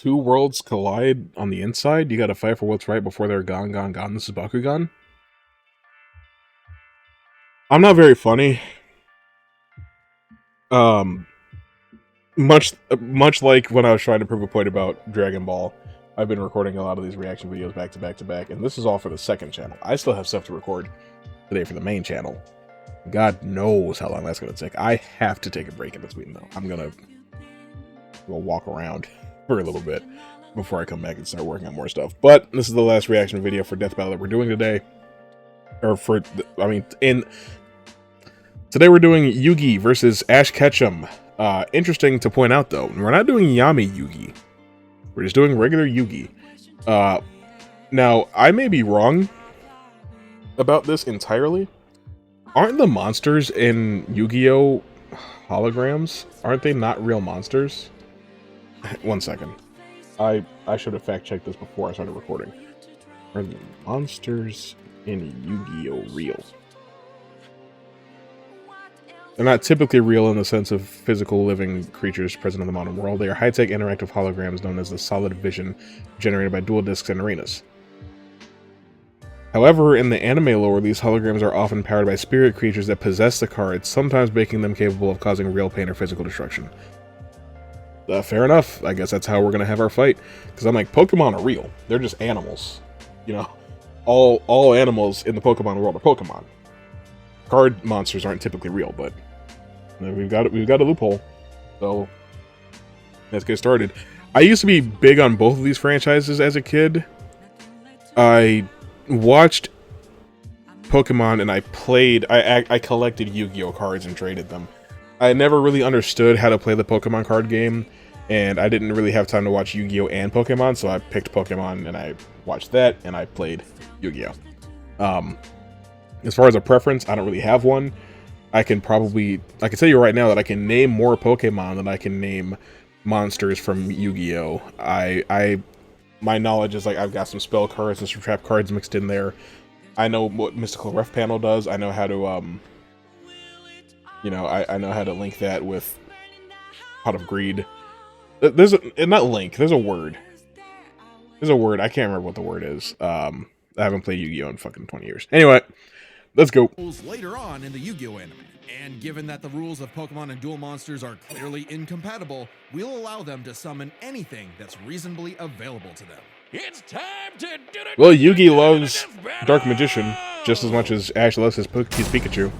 two worlds collide on the inside. You gotta fight for what's right before they're gone, gone, gone. This is Bakugan. I'm not very funny. Um, much like when I was trying to prove a point about Dragon Ball, I've been recording a lot of these reaction videos back to back to back, and this is all for the second channel. I still have stuff to record today for the main channel. God knows how long that's gonna take. I have to take a break in between though. I'm gonna go walk around for a little bit before I come back and start working on more stuff. But this is the last reaction video for Death Battle that we're doing today. Or for, today we're doing Yugi versus Ash Ketchum. Interesting to point out though, we're not doing Yami Yugi. We're just doing regular Yugi. Now, I may be wrong about this entirely. Aren't the monsters in Yugioh holograms? Aren't they not real monsters? 1 second. I should have fact-checked this before I started recording. Are the monsters in Yu-Gi-Oh real? They're not typically real in the sense of physical living creatures present in the modern world. They are high-tech interactive holograms known as the Solid Vision, generated by dual discs and arenas. However, in the anime lore, these holograms are often powered by spirit creatures that possess the cards, sometimes making them capable of causing real pain or physical destruction. Fair enough. I guess that's how we're gonna have our fight. Because I'm like, Pokemon are real. They're just animals. You know, all animals in the Pokemon world are Pokemon. Card monsters aren't typically real, but we've got a loophole. So let's get started. I used to be big on both of these franchises as a kid. I watched Pokemon and I played. I collected Yu-Gi-Oh cards and traded them. I never really understood how to play the Pokemon card game, and I didn't really have time to watch Yu-Gi-Oh and Pokemon, so I picked Pokemon and I watched that and I played Yu-Gi-Oh. As far as a preference, I don't really have one. I can tell you right now that I can name more Pokemon than I can name monsters from Yu-Gi-Oh. My knowledge is like I've got some spell cards and some trap cards mixed in there. I know what Mystical Ref Panel does. I know how to I know how to link that with Pot of Greed. There's not link. There's a word. There's a word. I can't remember what the word is. I haven't played Yu-Gi-Oh in fucking 20 years. Anyway, let's go. Later on in the Yu-Gi-Oh anime, and given that the rules of Pokemon and dual monsters are clearly incompatible, we'll allow them to summon anything that's reasonably available to them. It's time to do it. Well, Yugi loves Dark Magician just as much as Ash loves his Pikachu.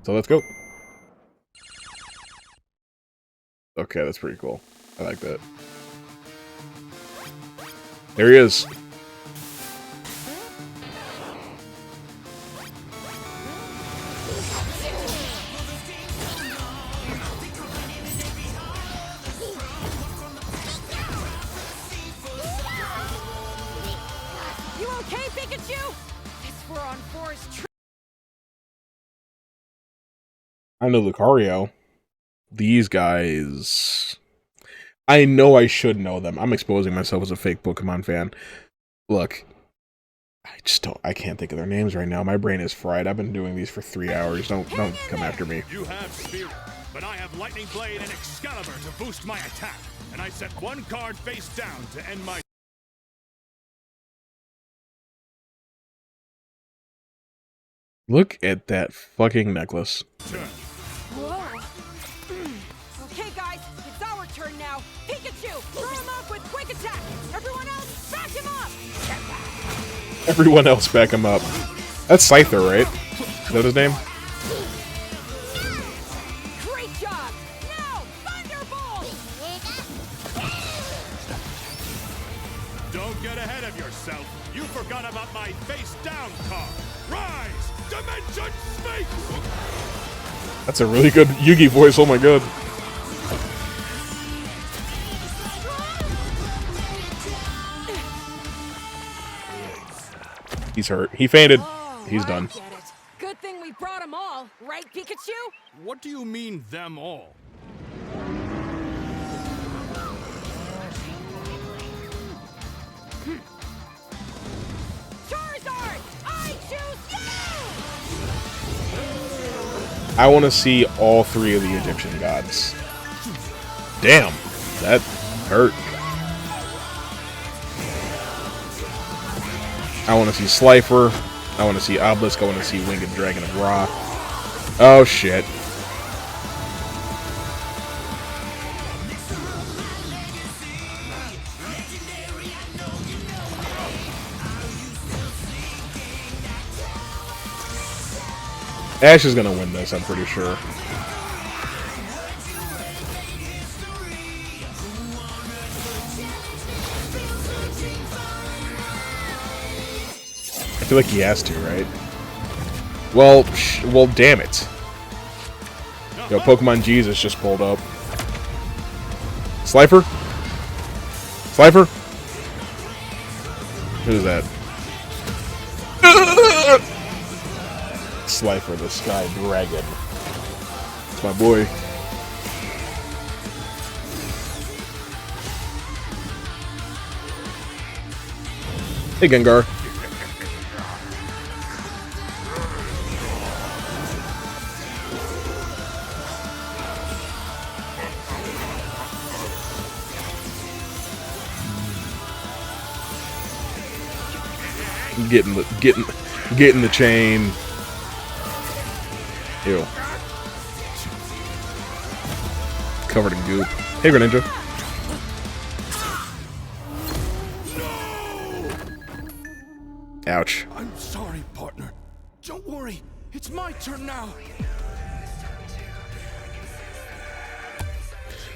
So let's go. Okay, that's pretty cool. I like that. There he is. You okay, Pikachu? Guess we're on forest. I know Lucario. These guys, I know I should know them. I'm exposing myself as a fake Pokemon fan. Look, I can't think of their names right now. My brain is fried. I've been doing these for 3 hours. Don't come after me. You have Spirit, but I have Lightning Blade and Excalibur to boost my attack, and I set one card face down to end my... Look at that fucking necklace. turn. Whoa. Okay, guys, it's our turn now. Pikachu, throw him up with quick attack. Everyone else, back him up. Everyone else back him up. That's Scyther, right? Is that his name? Great job. Now, Thunderbolt. Don't get ahead of yourself. You forgot about my face down card. Rise, Dimension Space. That's a really good Yugi voice. Oh my god. He's hurt. He fainted. He's done. Get it. Good thing we brought them all, right, Pikachu? What do you mean, them all? Charizard, I choose you! I want to see all three of the Egyptian gods. Damn, that hurt. I want to see Slifer. I want to see Obelisk. I want to see Winged Dragon of Ra. Oh, shit. Ash is gonna win this, I'm pretty sure. I feel like he has to, right? Well, damn it. Yo, Pokemon Jesus just pulled up. Slifer? Slifer? Who's that? Slifer, the Sky Dragon. It's my boy. Hey, Gengar. Getting the chain. Ew. Covered in goop. Hey, Greninja. Ouch. I'm sorry, partner. Don't worry. It's my turn now.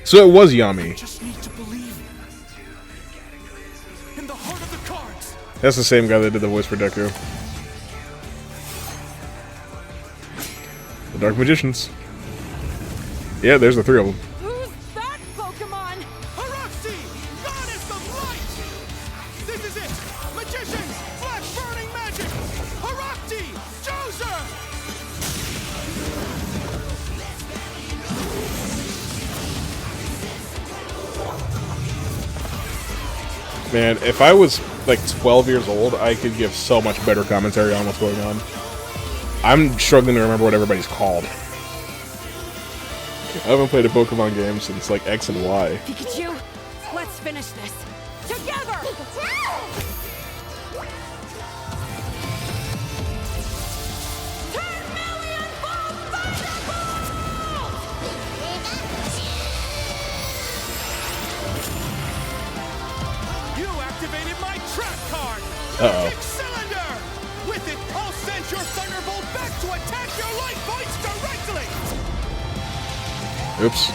So it was Yami. Just need to believe in the heart of the cards. That's the same guy that did the voice for Deku. The Dark Magicians. Yeah, there's the three of them. Who's that Pokemon? Haruxi, Goddess of Light! This is it! Magicians, flash burning magic! Haruxi, Joser! Man, if I was like 12 years old, I could give so much better commentary on what's going on. I'm struggling to remember what everybody's called. I haven't played a Pokemon game since like X and Y. Pikachu, let's finish this together. 10 million volt thunderbolt! You activated my trap card! Uh-oh. Magic Cylinder! With it, I'll send your Thunderbolt back to attack your life points directly! Oops.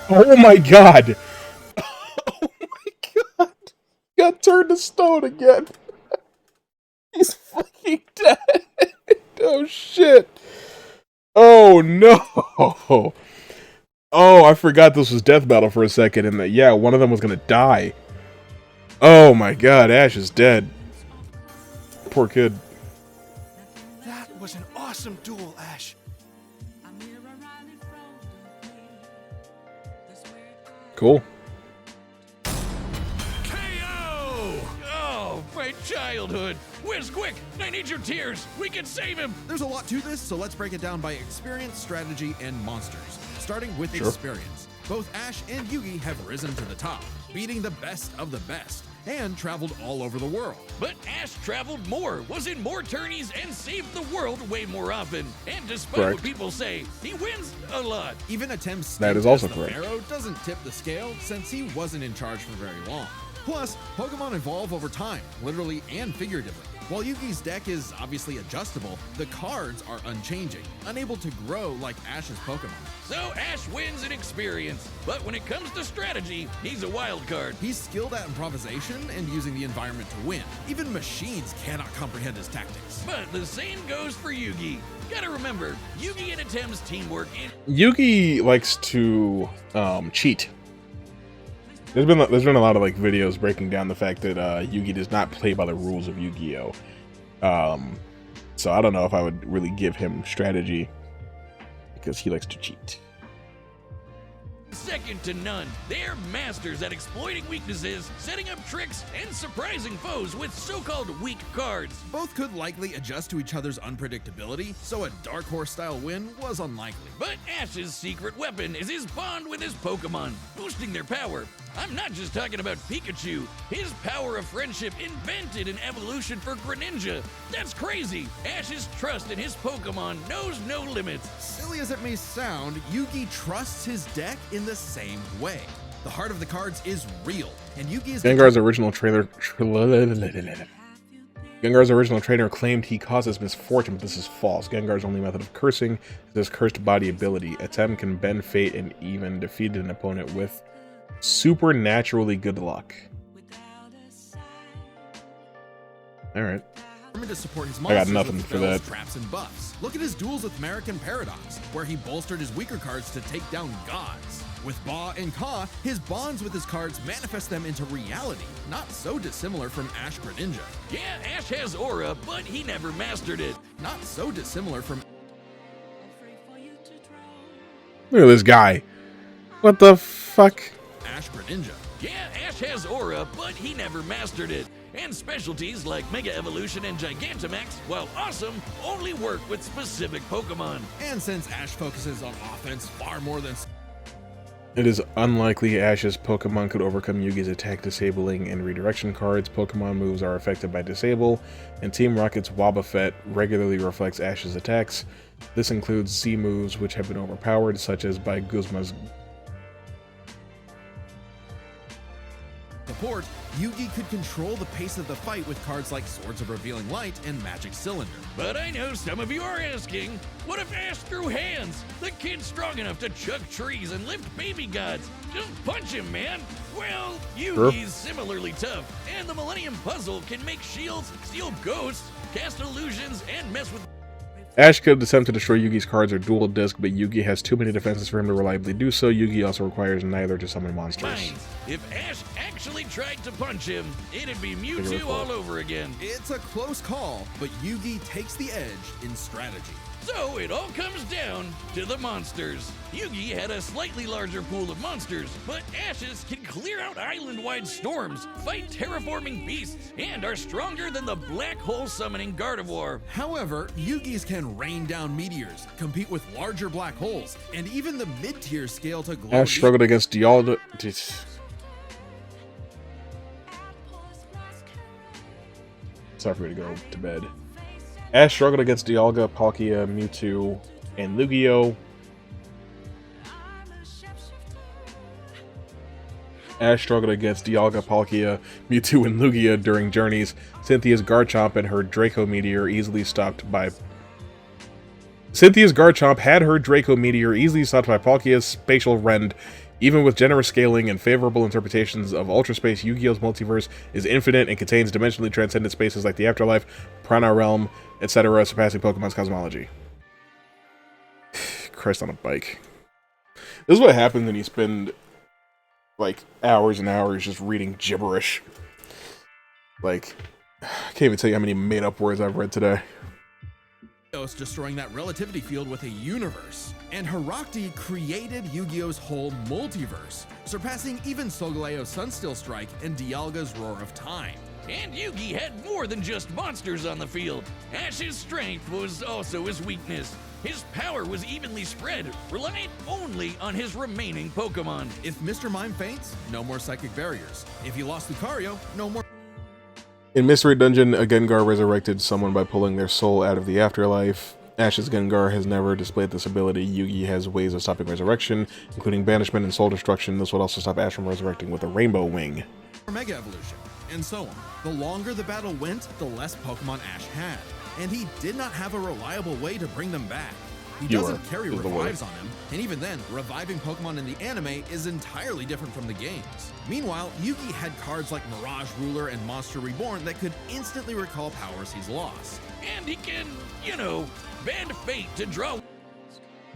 Oh my god! Oh my god! He got turned to stone again! He's fucking dead! Oh shit! Oh no! Oh, I forgot this was Death Battle for a second, and that, yeah, one of them was gonna die. Oh my god, Ash is dead. Poor kid. That was an awesome duel, Ash. Cool. KO! Oh, my childhood! Whiz, quick! I need your tears! We can save him! There's a lot to this, so let's break it down by experience, strategy, and monsters. Starting with experience. Both Ash and Yugi have risen to the top, beating the best of the best, and traveled all over the world. But Ash traveled more, was in more tourneys, and saved the world way more often. And despite Correct. what people say, he wins a lot. Even Atem's That is stint also as the correct. Pharaoh doesn't tip the scale since he wasn't in charge for very long. Plus, Pokemon evolve over time, literally and figuratively. While Yugi's deck is obviously adjustable, the cards are unchanging, unable to grow like Ash's Pokemon. So Ash wins in experience. But when it comes to strategy, he's a wild card. He's skilled at improvisation and using the environment to win. Even machines cannot comprehend his tactics. But the same goes for Yugi. Gotta remember, Yugi and Atem's teamwork is Yugi likes to cheat. There's been a lot of like videos breaking down the fact that Yugi does not play by the rules of Yu-Gi-Oh. So I don't know if I would really give him strategy because he likes to cheat. second second to none. They're masters at exploiting weaknesses, setting up tricks, and surprising foes with so-called weak cards. Both could likely adjust to each other's unpredictability, so a Dark Horse-style win was unlikely. But Ash's secret weapon is his bond with his Pokemon, boosting their power. I'm not just talking about Pikachu. His power of friendship invented an evolution for Greninja. That's crazy. Ash's trust in his Pokemon knows no limits. Silly as it may sound, Yugi trusts his deck in the same way. The heart of the cards is real, and Yugi is... Gengar's original trainer claimed he causes misfortune, but this is false. Gengar's only method of cursing is his cursed body ability. A Tem can bend fate and even defeat an opponent with supernaturally good luck. Alright. To support his I got monsters nothing with for spells, that. traps, and buffs. Look at his duels with American Paradox, where he bolstered his weaker cards to take down gods. With Ba and Ka, his bonds with his cards manifest them into reality, not so dissimilar from Ash Greninja. Yeah, Ash has aura, but he never mastered it. Not so dissimilar from Look at this guy. What the fuck? Ash Greninja. Yeah, Ash has aura, but he never mastered it. And specialties like Mega Evolution and Gigantamax, while awesome, only work with specific Pokemon. And since Ash focuses on offense far more than... It is unlikely Ash's Pokemon could overcome Yugi's attack, disabling, and redirection cards. Pokemon moves are affected by disable, and Team Rocket's Wobbuffet regularly reflects Ash's attacks. This includes Z moves which have been overpowered, such as by Guzma's support, Yugi could control the pace of the fight with cards like Swords of Revealing Light and Magic Cylinder. But I know some of you are asking, what if Ash threw hands? The kid's strong enough to chuck trees and lift baby gods. Just punch him, man. Well, Yugi's similarly tough, and the Millennium Puzzle can make shields, steal ghosts, cast illusions, and mess with... Ash could attempt to destroy Yugi's cards or dual disc, but Yugi has too many defenses for him to reliably do so. Yugi also requires neither to summon monsters. Minds. If Ash actually tried to punch him, it'd be Mewtwo all over again. It's a close call, but Yugi takes the edge in strategy. So it all comes down to the monsters. Yugi had a slightly larger pool of monsters, but Ash's can clear out island-wide storms, fight terraforming beasts, and are stronger than the black hole summoning Gardevoir. However, Yugi's can rain down meteors, compete with larger black holes, and even the mid-tier scale to glow. Ash struggled against Dialga. Sorry for me to go to bed. Ash struggled against Dialga, Palkia, Mewtwo, and Yugioh. Ash struggled against Dialga, Palkia, Mewtwo, and Lugia during journeys. Cynthia's Garchomp and her Draco Meteor easily stopped by... Cynthia's Garchomp had her Draco Meteor easily stopped by Palkia's Spatial Rend. Even with generous scaling and favorable interpretations of Ultra Space, Yu-Gi-Oh's multiverse is infinite and contains dimensionally transcendent spaces like the Afterlife, Prana Realm, etc., surpassing Pokemon's cosmology. Christ on a bike. This is what happens when you spend, like, hours and hours just reading gibberish. Like, I can't even tell you how many made-up words I've read today. Destroying that relativity field with a universe. And Herakti created Yu-Gi-Oh's whole multiverse, surpassing even Solgaleo's Sunsteel Strike and Dialga's Roar of Time. And Yugi had more than just monsters on the field. Ash's strength was also his weakness. His power was evenly spread, relying only on his remaining Pokemon. If Mr. Mime faints, no more psychic barriers. If he lost Lucario, no more... In Mystery Dungeon, a Gengar resurrected someone by pulling their soul out of the afterlife. Ash's Gengar has never displayed this ability. Yugi has ways of stopping resurrection, including banishment and soul destruction. This would also stop Ash from resurrecting with a Rainbow Wing. Mega Evolution, and so on. The longer the battle went, the less Pokemon Ash had, and he did not have a reliable way to bring them back. He doesn't carry revives on him, and even then, reviving Pokemon in the anime is entirely different from the games. Meanwhile, Yugi had cards like Mirage Ruler and Monster Reborn that could instantly recall powers he's lost. And he can, you know, bend fate to draw...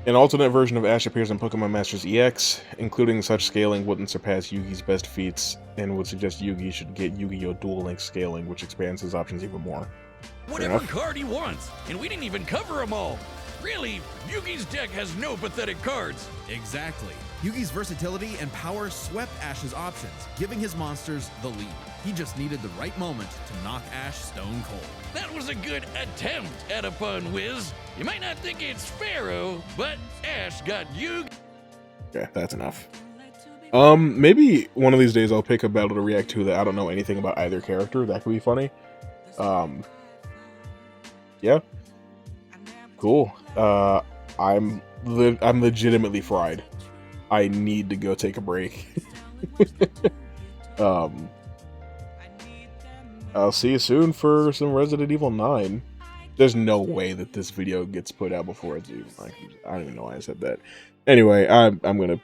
An alternate version of Ash appears in Pokemon Masters EX, including such scaling wouldn't surpass Yugi's best feats, and would suggest Yugi should get Yu-Gi-Oh! Dual Link scaling, which expands his options even more. Whatever card he wants, and we didn't even cover them all. Really, Yugi's deck has no pathetic cards. Exactly. Yugi's versatility and power swept Ash's options, giving his monsters the lead. He just needed the right moment to knock Ash stone cold. That was a good attempt at a pun, Wiz. You might not think it's Pharaoh, but Ash got Yugi. Okay, that's enough. Maybe one of these days I'll pick a battle to react to that I don't know anything about either character. That could be funny. Yeah. Cool. I'm legitimately fried. I need to go take a break. I'll see you soon for some Resident Evil 9. There's no way that this video gets put out before it's even like, I don't even know why I said that. Anyway, I'm gonna